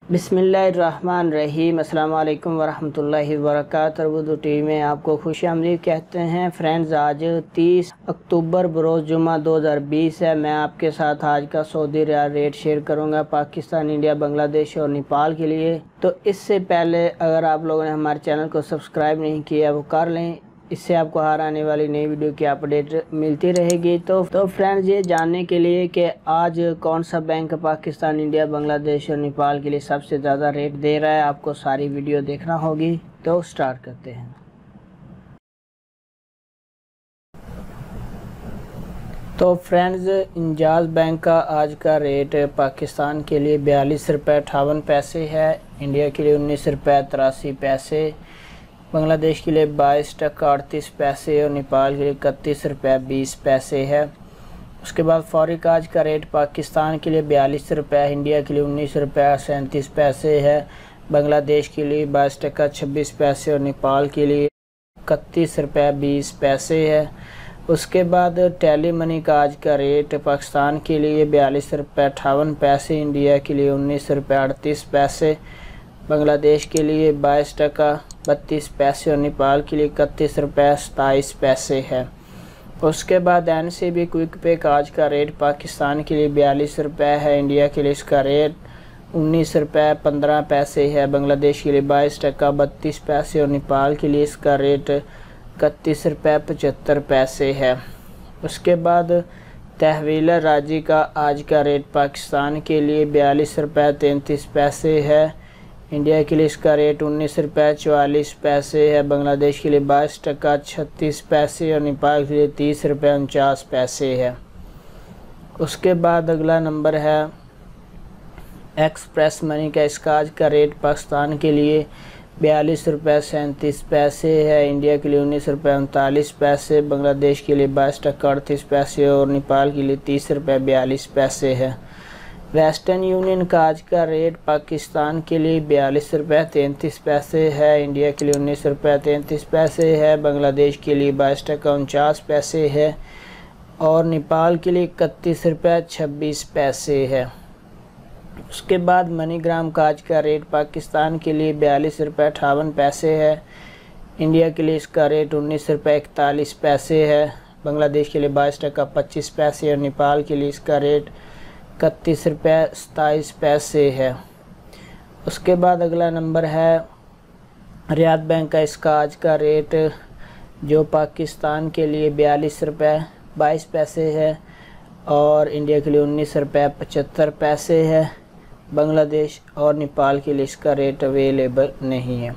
बिस्मिल्लाहिर्रहमानिर्रहीम। अस्सलाम वालेकुम वरहमतुल्लाहि वबरकातुहू। उर्दू टीवी में आपको खुशामदीद कहते हैं। फ्रेंड्स, आज 30 अक्टूबर बरोज़ जुमा 2020 है। मैं आपके साथ आज का सऊदी रियाल रेट शेयर करूंगा पाकिस्तान, इंडिया, बांग्लादेश और नेपाल के लिए। तो इससे पहले अगर आप लोगों ने हमारे चैनल को सब्सक्राइब नहीं किया वो कर लें, इससे आपको हर आने वाली नई वीडियो की अपडेट मिलती रहेगी। तो फ्रेंड्स, ये जानने के लिए कि आज कौन सा बैंक पाकिस्तान, इंडिया, बांग्लादेश और नेपाल के लिए सबसे ज़्यादा रेट दे रहा है, आपको सारी वीडियो देखना होगी। तो स्टार्ट करते हैं। तो फ्रेंड्स, इंजाज बैंक का आज का रेट पाकिस्तान के लिए 42 रुपये 58 पैसे है, इंडिया के लिए 19 रुपये 83 पैसे, बांग्लादेश के लिए 22 टका 38 पैसे और नेपाल के लिए 31 रुपये 20 पैसे है। उसके बाद फॉरेक्स आज का रेट पाकिस्तान के लिए 42 रुपये, इंडिया के लिए 19 रुपये 37 पैसे है, बांग्लादेश के लिए 22 टका 26 पैसे और नेपाल के लिए 31 रुपये 20 पैसे है। उसके बाद टेली मनी का आज का रेट पाकिस्तान के लिए 42 रुपये 58 पैसे, इंडिया के लिए 19 रुपये 38 पैसे, बांग्लादेश के लिए 22 टका 32 पैसे और नेपाल के लिए 31 रुपये 27 पैसे है। उसके बाद NCB क्विक पे का आज का रेट पाकिस्तान के लिए 42 रुपये है, इंडिया के लिए इसका रेट 19 रुपये 15 पैसे है, बांग्लादेश के लिए 22 टका 32 पैसे और नेपाल के लिए इसका रेट 31 रुपये 75 पैसे है। उसके बाद तहवील राजी का आज का रेट पाकिस्तान के लिए 42 रुपये 33 पैसे है, इंडिया के लिए इसका रेट 19 रुपये 44 पैसे है, बांग्लादेश के लिए 22 टका 36 पैसे और नेपाल के लिए 30 रुपये 49 पैसे है। उसके बाद अगला नंबर है एक्सप्रेस मनी का। इसका आज का रेट पाकिस्तान के लिए 42 रुपये 37 पैसे है, इंडिया के लिए 19 रुपये 39 पैसे, बांग्लादेश के लिए 22 टका 38 पैसे और नेपाल के लिए 30 रुपये 42 पैसे है। वेस्टर्न यूनियन का आज का रेट पाकिस्तान के लिए 42 रुपये 33 पैसे है, इंडिया के लिए 19 रुपये 33 पैसे है, बांग्लादेश के लिए 22 टका 49 पैसे है और नेपाल के लिए 31 रुपये 26 पैसे है। उसके बाद मनीग्राम का आज का रेट पाकिस्तान के लिए 42 रुपये 58 पैसे है, इंडिया के लिए इसका रेट 19 रुपये 41 पैसे है, बांग्लादेश के लिए 22 टका 25 पैसे और नेपाल के लिए इसका रेट 31 रुपये 27 पैसे है। उसके बाद अगला नंबर है रियाद बैंक का। इसका आज का रेट जो पाकिस्तान के लिए 42 रुपये 22 पैसे है और इंडिया के लिए 19 रुपये 75 पैसे है, बांग्लादेश और नेपाल के लिए इसका रेट अवेलेबल नहीं है।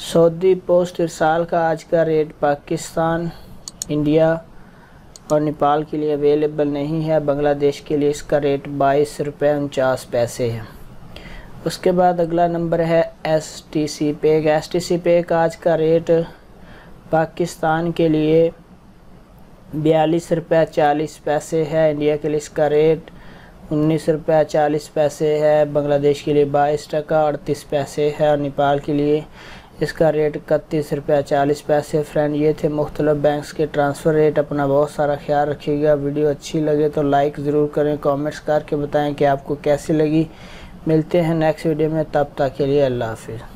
सऊदी पोस्ट इरसाल का आज का रेट पाकिस्तान, इंडिया और नेपाल के लिए अवेलेबल नहीं है, बांग्लादेश के लिए इसका रेट 22 रुपये 49 पैसे है। उसके बाद अगला नंबर है STC पे। STC पे का आज का रेट पाकिस्तान के लिए 42 रुपये 40 पैसे है, इंडिया के लिए इसका रेट 19 रुपये 40 पैसे है, बांग्लादेश के लिए 22 टका 38 पैसे है और नेपाल के लिए इसका रेट 31 रुपये 40 पैसे। फ्रेंड, ये थे मुख्तलिफ बैंक्स के ट्रांसफ़र रेट। अपना बहुत सारा ख्याल रखिएगा। वीडियो अच्छी लगे तो लाइक ज़रूर करें, कमेंट्स करके बताएं कि आपको कैसी लगी। मिलते हैं नेक्स्ट वीडियो में, तब तक के लिए अल्लाह हाफिज़।